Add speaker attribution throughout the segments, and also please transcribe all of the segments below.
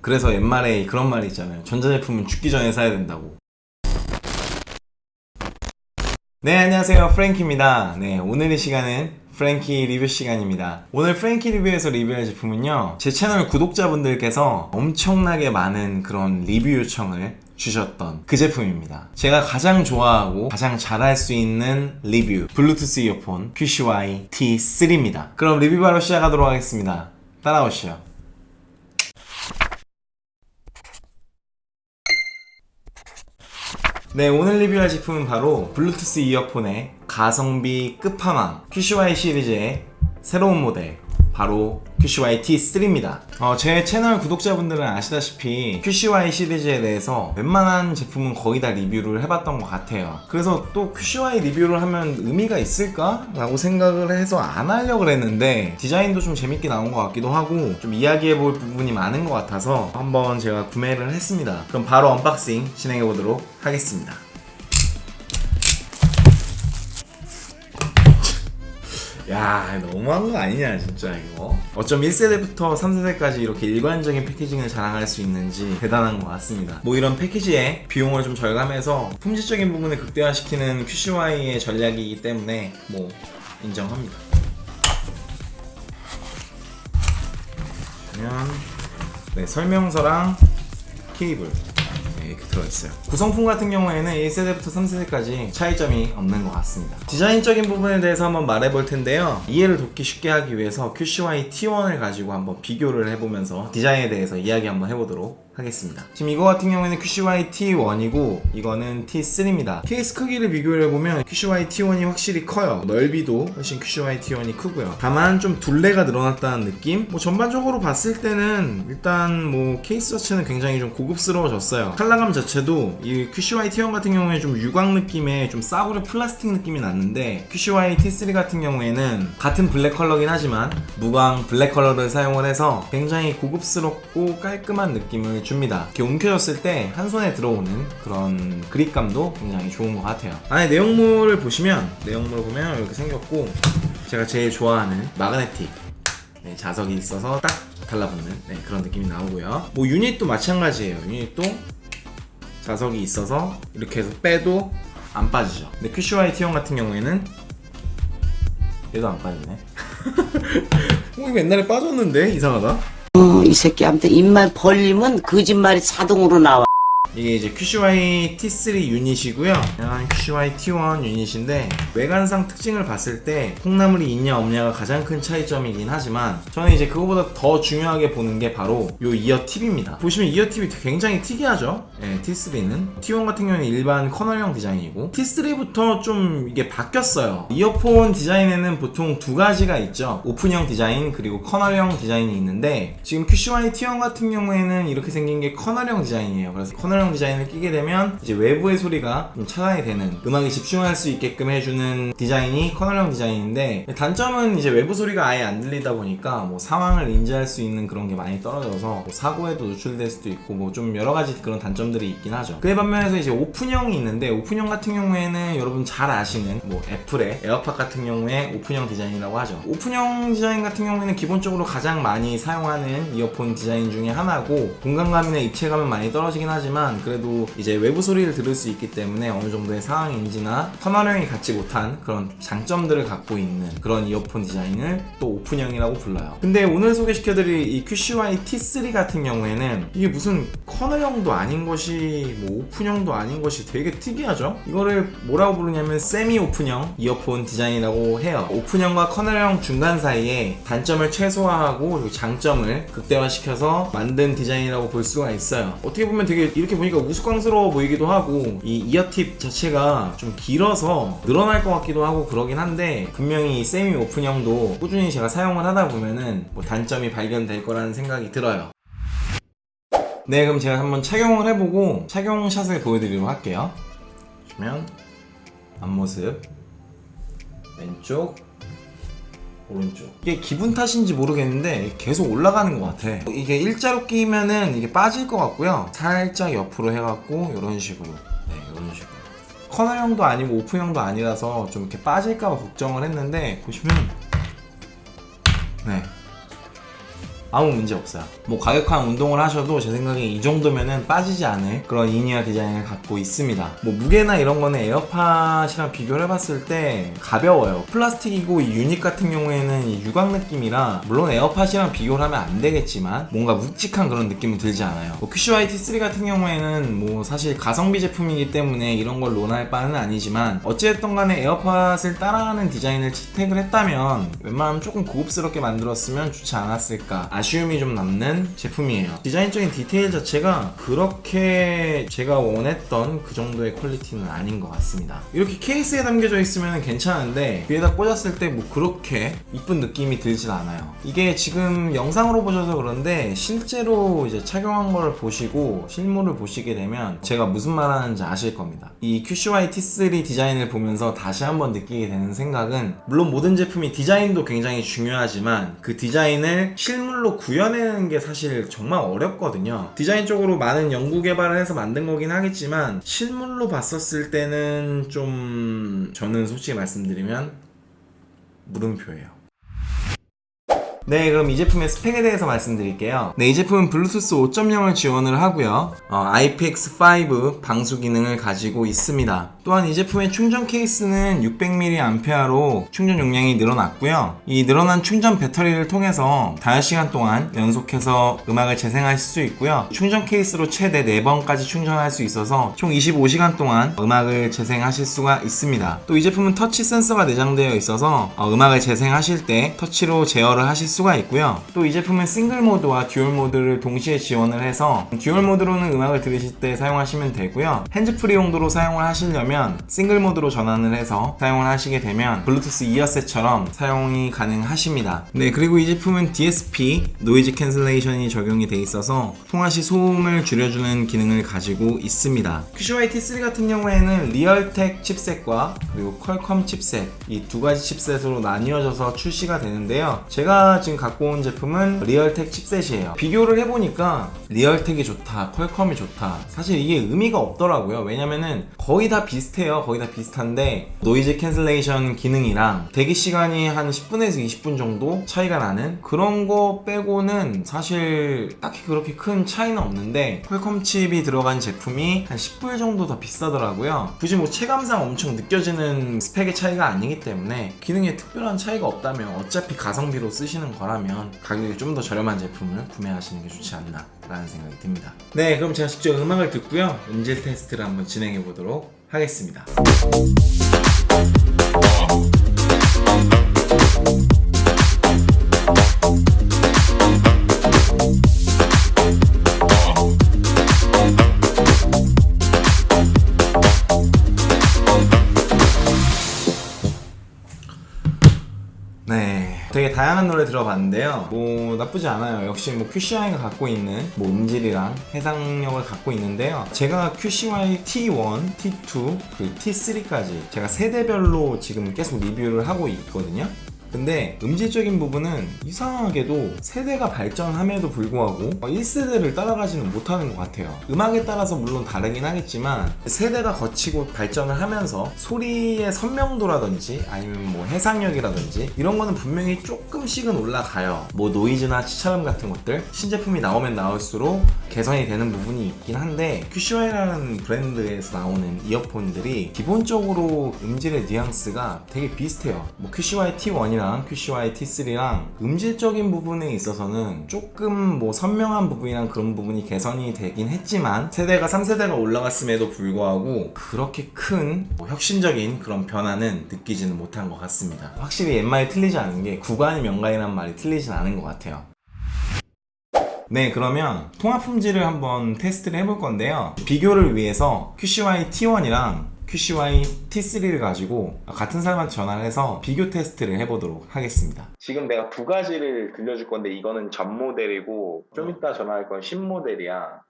Speaker 1: 그래서 옛말에 그런 말이 있잖아요. 전자제품은 죽기 전에 사야 된다고. 네, 안녕하세요. 프랭키입니다. 네, 오늘의 시간은 프랭키 리뷰 시간입니다. 오늘 프랭키 리뷰에서 리뷰할 제품은요, 제 채널 구독자분들께서 엄청나게 많은 그런 리뷰 요청을 주셨던 그 제품입니다. 제가 가장 좋아하고 가장 잘할 수 있는 리뷰 블루투스 이어폰 QCY T3입니다. 그럼 리뷰 바로 시작하도록 하겠습니다. 따라오시죠. 네, 오늘 리뷰할 제품은 바로 블루투스 이어폰의 가성비 끝판왕 QCY 시리즈의 새로운 모델, 바로 QCY T3입니다. 제 채널 구독자분들은 아시다시피 QCY 시리즈에 대해서 웬만한 제품은 거의 다 리뷰를 해봤던 것 같아요. 그래서 또 QCY 리뷰를 하면 의미가 있을까? 라고 생각을 해서 안 하려고 했는데, 디자인도 좀 재밌게 나온 것 같기도 하고 좀 이야기해볼 부분이 많은 것 같아서 한번 제가 구매를 했습니다. 그럼 바로 언박싱 진행해보도록 하겠습니다. 야, 너무한 거 아니냐 진짜 이거. 어쩜 1세대부터 3세대까지 이렇게 일관적인 패키징을 자랑할 수 있는지 대단한 것 같습니다. 뭐 이런 패키지에 비용을 좀 절감해서 품질적인 부분을 극대화시키는 QCY의 전략이기 때문에 뭐 인정합니다. 그러면 네, 설명서랑 케이블 이렇게 들어있어요. 구성품 같은 경우에는 1세대부터 3세대까지 차이점이 없는 것 같습니다. 디자인적인 부분에 대해서 한번 말해볼 텐데요, 이해를 돕기 쉽게 하기 위해서 QCY T1을 가지고 한번 비교를 해보면서 디자인에 대해서 이야기 한번 해보도록 하겠습니다. 지금 이거 같은 경우에는 QCY T1이고 이거는 T3입니다. 케이스 크기를 비교를 해보면 QCY T1이 확실히 커요. 넓이도 훨씬 QCY T1이 크고요. 다만 좀 둘레가 늘어났다는 느낌? 뭐 전반적으로 봤을 때는 일단 뭐 케이스 자체는 굉장히 좀 고급스러워졌어요. 컬러감 자체도 이 QCY T1 같은 경우에 좀 유광 느낌의 좀 싸구려 플라스틱 느낌이 났는데, QCY T3 같은 경우에는 같은 블랙 컬러긴 하지만 무광 블랙 컬러를 사용을 해서 굉장히 고급스럽고 깔끔한 느낌을 줍니다. 이렇게 움켜졌을 때 한 손에 들어오는 그런 그립감도 굉장히 좋은 것 같아요. 안에 내용물을 보시면, 내용물을 보면 이렇게 생겼고, 제가 제일 좋아하는 마그네틱 자석이 있어서 딱 달라붙는 그런 느낌이 나오고요. 뭐 유닛도 마찬가지예요. 유닛도 자석이 있어서 이렇게 해서 빼도 안 빠지죠. 근데 QCY T1 같은 경우에는 얘도 안 빠지네. 이거 옛날에 빠졌는데 이상하다.
Speaker 2: 이 새끼한테 입만 벌리면 거짓말이 자동으로 나와.
Speaker 1: 이게 이제 QCY T3 유닛이고요. 그냥 QCY T1 유닛인데, 외관상 특징을 봤을 때 콩나물이 있냐 없냐가 가장 큰 차이점이긴 하지만, 저는 이제 그거보다 더 중요하게 보는 게 바로 요 이어 팁입니다. 보시면 이어 팁이 굉장히 특이하죠. T3는 T1 같은 경우는 일반 커널형 디자인이고, T3부터 좀 이게 바뀌었어요. 이어폰 디자인에는 보통 두 가지가 있죠. 오픈형 디자인 그리고 커널형 디자인이 있는데, 지금 QCY T1 같은 경우에는 이렇게 생긴 게 커널형 디자인이에요. 그래서 커널형 디자인을 끼게 되면 이제 외부의 소리가 좀 차단이 되는, 음악에 집중할 수 있게끔 해주는 디자인이 커널형 디자인인데, 단점은 이제 외부 소리가 아예 안 들리다 보니까 뭐 상황을 인지할 수 있는 그런 게 많이 떨어져서 뭐 사고에도 노출될 수도 있고 뭐 좀 여러 가지 그런 단점들이 있긴 하죠. 그에 반면에서 이제 오픈형이 있는데, 오픈형 같은 경우에는 여러분 잘 아시는 뭐 애플의 에어팟 같은 경우에 오픈형 디자인이라고 하죠. 오픈형 디자인 같은 경우에는 기본적으로 가장 많이 사용하는 이어폰 디자인 중에 하나고, 공간감이나 입체감은 많이 떨어지긴 하지만 그래도 이제 외부 소리를 들을 수 있기 때문에 어느 정도의 상황 인지나 커널형이 갖지 못한 그런 장점들을 갖고 있는 그런 이어폰 디자인을 또 오픈형이라고 불러요. 근데 오늘 소개시켜드릴 이 QCY T3 같은 경우에는 이게 무슨 커널형도 아닌 것이 뭐 오픈형도 아닌 것이 되게 특이하죠. 이거를 뭐라고 부르냐면 세미 오픈형 이어폰 디자인이라고 해요. 오픈형과 커널형 중간 사이에 단점을 최소화하고 장점을 극대화시켜서 만든 디자인이라고 볼 수가 있어요. 어떻게 보면 되게 이렇게 보니까 우스꽝스러워 보이기도 하고, 이 이어팁 자체가 좀 길어서 늘어날 것 같기도 하고 그러긴 한데, 분명히 이 세미 오픈형도 꾸준히 제가 사용을 하다 보면은 뭐 단점이 발견될 거라는 생각이 들어요. 네, 그럼 제가 한번 착용을 해보고 착용샷을 보여드리도록 할게요. 보시면 앞모습, 왼쪽, 오른쪽. 이게 기분 탓인지 모르겠는데 계속 올라가는 것 같아. 이게 일자로 끼면은 이게 빠질 것 같고요. 살짝 옆으로 해갖고 이런 식으로, 이런 식으로. 커널형도 아니고 오픈형도 아니라서 좀 이렇게 빠질까봐 걱정을 했는데, 보시면 아무 문제 없어요. 뭐 과격한 운동을 하셔도 제 생각에 이 정도면은 빠지지 않을 그런 이니어 디자인을 갖고 있습니다. 뭐 무게나 이런 거는 에어팟이랑 비교를 해봤을 때 가벼워요. 플라스틱이고 이 유닛 같은 경우에는 이 유광 느낌이라 물론 에어팟이랑 비교를 하면 안 되겠지만 뭔가 묵직한 그런 느낌은 들지 않아요. 뭐 QCY T3 같은 경우에는 뭐 사실 가성비 제품이기 때문에 이런 걸 논할 바는 아니지만 어찌됐든 간에 에어팟을 따라하는 디자인을 채택을 했다면 웬만하면 조금 고급스럽게 만들었으면 좋지 않았을까 아쉬움이 좀 남는 제품이에요. 디자인적인 디테일 자체가 그렇게 제가 원했던 그 정도의 퀄리티는 아닌 것 같습니다. 이렇게 케이스에 담겨져 있으면 괜찮은데 귀에다 꽂았을 때 뭐 그렇게 이쁜 느낌이 들진 않아요. 이게 지금 영상으로 보셔서 그런데 실제로 이제 착용한 걸 보시고 실물을 보시게 되면 제가 무슨 말 하는지 아실 겁니다. 이 QCY T3 디자인을 보면서 다시 한번 느끼게 되는 생각은 물론 모든 제품이 디자인도 굉장히 중요하지만 그 디자인을 실물로 구현해내는 게 사실 정말 어렵거든요. 디자인적으로 많은 연구 개발을 해서 만든 거긴 하겠지만 실물로 봤었을 때는 좀 저는 솔직히 말씀드리면 물음표예요. 네, 그럼 이 제품의 스펙에 대해서 말씀드릴게요. 네, 이 제품은 블루투스 5.0을 지원을 하고요. IPX5 방수 기능을 가지고 있습니다. 또한 이 제품의 충전 케이스는 600mAh로 충전 용량이 늘어났고요. 이 늘어난 충전 배터리를 통해서 5시간 동안 연속해서 음악을 재생하실 수 있고요. 충전 케이스로 최대 4번까지 충전할 수 있어서 총 25시간 동안 음악을 재생하실 수가 있습니다. 또 이 제품은 터치 센서가 내장되어 있어서 음악을 재생하실 때 터치로 제어를 하실 수가 있고요. 또 이 제품은 싱글 모드와 듀얼 모드를 동시에 지원을 해서 듀얼 모드로는 음악을 들으실 때 사용하시면 되고요. 핸즈프리 용도로 사용을 하시려면 싱글 모드로 전환을 해서 사용을 하시게 되면 블루투스 이어셋처럼 사용이 가능하십니다. 네, 그리고 이 제품은 DSP 노이즈 캔슬레이션이 적용이 돼 있어서 통화 시 소음을 줄여주는 기능을 가지고 있습니다. QCY T3 같은 경우에는 리얼텍 칩셋과 그리고 퀄컴 칩셋 이 두 가지 칩셋으로 나뉘어져서 출시가 되는데요. 제가 지금 갖고 온 제품은 리얼텍 칩셋이에요. 비교를 해보니까 리얼텍이 좋다, 퀄컴이 좋다. 사실 이게 의미가 없더라고요. 왜냐면은 거의 다 비슷해요. 거의 다 비슷한데 노이즈 캔슬레이션 기능이랑 대기 시간이 한 10분에서 20분 정도 차이가 나는 그런 거 빼고는 사실 딱히 그렇게 큰 차이는 없는데 퀄컴 칩이 들어간 제품이 한 10불 정도 더 비싸더라고요. 굳이 뭐 체감상 엄청 느껴지는 스펙의 차이가 아니기 때문에 기능에 특별한 차이가 없다면 어차피 가성비로 쓰시는 거라면 가격이 좀 더 저렴한 제품을 구매하시는 게 좋지 않나 라는 생각이 듭니다. 네, 그럼 제가 직접 음악을 듣고요 음질 테스트를 한번 진행해 보도록 하겠습니다. 네, 되게 다양한 노래 들어봤는데요. 뭐 나쁘지 않아요. 역시 뭐 QCY가 갖고 있는 뭐 음질이랑 해상력을 갖고 있는데요. 제가 QCY T1, T2, 그리고 T3까지 제가 세대별로 지금 계속 리뷰를 하고 있거든요. 근데 음질적인 부분은 이상하게도 세대가 발전함에도 불구하고 1세대를 따라가지는 못하는 것 같아요. 음악에 따라서 물론 다르긴 하겠지만 세대가 거치고 발전을 하면서 소리의 선명도라든지 아니면 뭐 해상력이라든지 이런 거는 분명히 조금씩은 올라가요. 뭐 노이즈나 치차음 같은 것들 신제품이 나오면 나올수록 개선이 되는 부분이 있긴 한데 QCY라는 브랜드에서 나오는 이어폰들이 기본적으로 음질의 뉘앙스가 되게 비슷해요. 뭐 QCY T1이랑 QCY T3랑 음질적인 부분에 있어서는 조금 뭐 선명한 부분이랑 그런 부분이 개선이 되긴 했지만 세대가 3세대가 올라갔음에도 불구하고 그렇게 큰 뭐 혁신적인 그런 변화는 느끼지는 못한 것 같습니다. 확실히 옛말이 틀리지 않은 게 구간이 명가이란 말이 틀리진 않은 것 같아요. 네, 그러면 통합 품질을 한번 테스트를 해볼 건데요. 비교를 위해서 QCY T1이랑 QCY T3를 가지고 같은 사람한테 전화를 해서 비교 테스트를 해보도록 하겠습니다. 지금 내가 두 가지를 들려줄 건데 이거는 전 모델이고 좀 이따 전화할 건 신모델이야.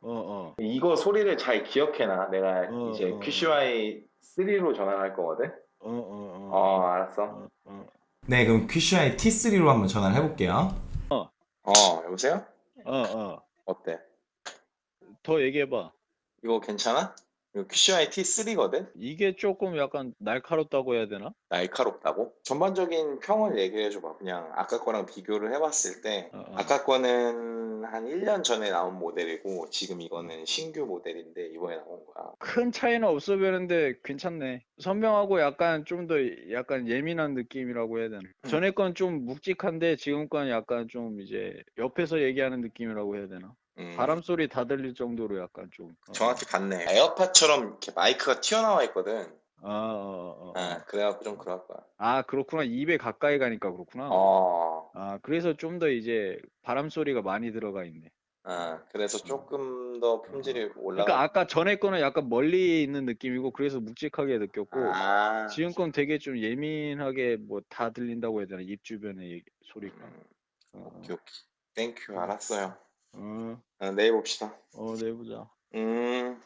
Speaker 1: 이거 소리를 잘 기억해놔. 내가 이제 QCY 3로 전화할 거거든. 알았어. 네, 그럼 QCY T3로 한번 전화를 해볼게요. 여보세요?
Speaker 3: 어,
Speaker 1: 어때?
Speaker 3: 더 얘기해봐.
Speaker 1: 이거 괜찮아? 이거 QCY T3거든?
Speaker 3: 이게 조금 약간 날카롭다고 해야 되나?
Speaker 1: 날카롭다고? 전반적인 평을 얘기해줘봐. 그냥 아까 거랑 비교를 해봤을 때
Speaker 3: 어.
Speaker 1: 아까 거는 한 1년 전에 나온 모델이고 지금 이거는 신규 모델인데 이번에 나온 거야.
Speaker 3: 큰 차이는 없어 보이는데 괜찮네. 선명하고 약간 좀 더 약간 예민한 느낌이라고 해야 되나? 전에 건 좀 묵직한데 지금 건 약간 좀 이제 옆에서 얘기하는 느낌이라고 해야 되나? 바람 소리 다 들릴 정도로 약간 좀.
Speaker 1: 정확히 같네. 에어팟처럼 이렇게 마이크가 튀어나와 있거든.
Speaker 3: 아,
Speaker 1: 그래갖고 좀 그럴 거야.
Speaker 3: 아, 그렇구나. 입에 가까이 가니까 그렇구나. 아, 그래서 좀 더 이제 바람 소리가 많이 들어가 있네.
Speaker 1: 그래서 조금 더 품질이
Speaker 3: 그러니까
Speaker 1: 올라가.
Speaker 3: 아까 전에 거는 약간 멀리 있는 느낌이고 그래서 묵직하게 느꼈고 지금 건 되게 좀 예민하게 뭐 다 들린다고 해야 되나? 입 주변의 소리가.
Speaker 1: 오케이. 땡큐, 알았어요.
Speaker 3: 어,
Speaker 1: 내일 봅시다.
Speaker 3: 내보자.
Speaker 1: 음.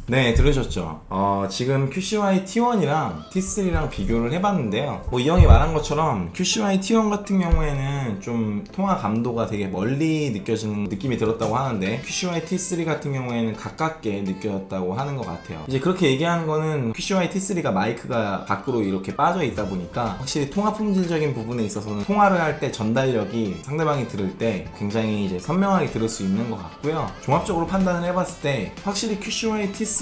Speaker 1: 네, 들으셨죠? 지금 QCY T1이랑 T3랑 비교를 해봤는데요. 뭐 이 형이 말한 것처럼 QCY T1 같은 경우에는 좀 통화 감도가 되게 멀리 느껴지는 느낌이 들었다고 하는데 QCY T3 같은 경우에는 가깝게 느껴졌다고 하는 것 같아요. 이제 그렇게 얘기하는 거는 QCY T3가 마이크가 밖으로 이렇게 빠져 있다 보니까 확실히 통화 품질적인 부분에 있어서는 통화를 할 때 전달력이 상대방이 들을 때 굉장히 이제 선명하게 들을 수 있는 것 같고요. 종합적으로 판단을 해봤을 때 확실히 QCY T3가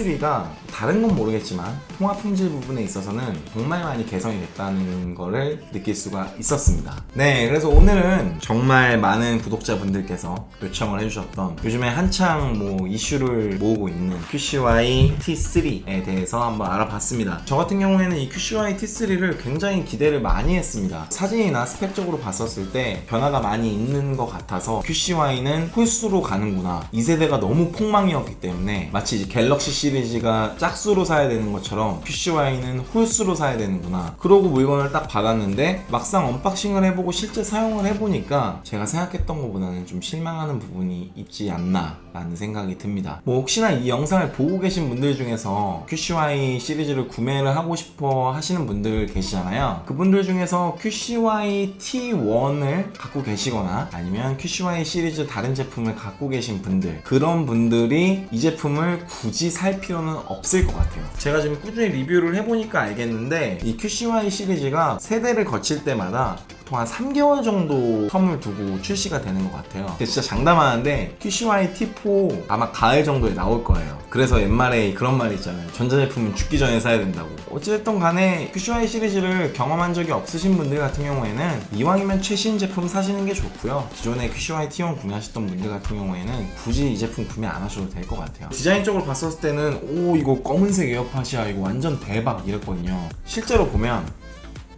Speaker 1: 다른 건 모르겠지만 통화 품질 부분에 있어서는 정말 많이 개선이 됐다는 거를 느낄 수가 있었습니다. 네, 그래서 오늘은 정말 많은 구독자분들께서 요청을 해주셨던 요즘에 한창 뭐 이슈를 모으고 있는 QCY T3에 대해서 한번 알아봤습니다. 저 같은 경우에는 이 QCY T3를 굉장히 기대를 많이 했습니다. 사진이나 스펙적으로 봤었을 때 변화가 많이 있는 것 같아서 QCY는 홀수로 가는구나, 2세대가 너무 폭망이었기 때문에 마치 이제 갤럭시 시리즈가 짝수로 사야 되는 것처럼 QCY는 홀수로 사야 되는구나, 그러고 물건을 딱 받았는데 막상 언박싱을 해보고 실제 사용을 해보니까 제가 생각했던 것보다는 좀 실망하는 부분이 있지 않나 라는 생각이 듭니다. 뭐 혹시나 이 영상을 보고 계신 분들 중에서 QCY 시리즈를 구매를 하고 싶어 하시는 분들 계시잖아요. 그분들 중에서 QCY T1을 갖고 계시거나 아니면 QCY 시리즈 다른 제품을 갖고 계신 분들, 그런 분들이 이 제품을 굳이 살 필요는 없을 것 같아요. 제가 지금 꾸준히 리뷰를 해보니까 알겠는데 이 QCY 시리즈가 세대를 거칠 때마다 보통 한 3개월 정도 텀을 두고 출시가 되는 것 같아요. 근데 진짜 장담하는데 QCY T4 아마 가을 정도에 나올 거예요. 그래서 옛말에 그런 말이 있잖아요. 전자제품은 죽기 전에 사야 된다고. 어찌됐든 간에 QCY 시리즈를 경험한 적이 없으신 분들 같은 경우에는 이왕이면 최신 제품 사시는 게 좋고요. 기존에 QCY T1 구매하셨던 분들 같은 경우에는 굳이 이 제품 구매 안 하셔도 될 것 같아요. 디자인적으로 봤었을 때는 오, 이거 검은색 에어팟이야, 이거 완전 대박 이랬거든요. 실제로 보면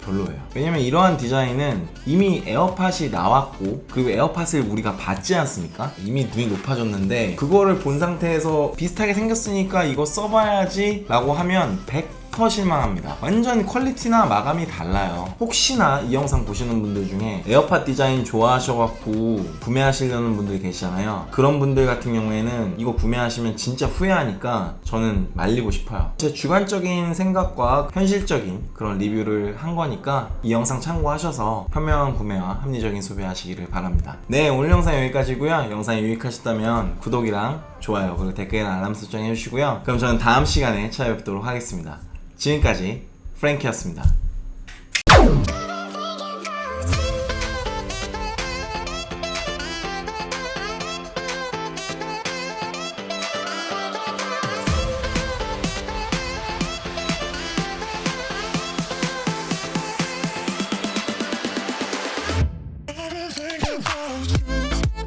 Speaker 1: 별로예요. 왜냐면 이러한 디자인은 이미 에어팟이 나왔고 그리고 에어팟을 우리가 받지 않습니까? 이미 눈이 높아졌는데 그거를 본 상태에서 비슷하게 생겼으니까 이거 써봐야지 라고 하면 100% 실망합니다. 완전 퀄리티나 마감이 달라요. 혹시나 이 영상 보시는 분들 중에 에어팟 디자인 좋아하셔갖고 구매하시려는 분들 계시잖아요. 그런 분들 같은 경우에는 이거 구매하시면 진짜 후회하니까 저는 말리고 싶어요. 제 주관적인 생각과 현실적인 그런 리뷰를 한 거니까 이 영상 참고하셔서 현명한 구매와 합리적인 소비하시기를 바랍니다. 네, 오늘 영상 여기까지고요. 영상이 유익하셨다면 구독이랑 좋아요 그리고 댓글이나 알람 설정 해주시고요. 그럼 저는 다음 시간에 찾아뵙도록 하겠습니다. 지금까지 프랭키였습니다.
Speaker 4: Everything you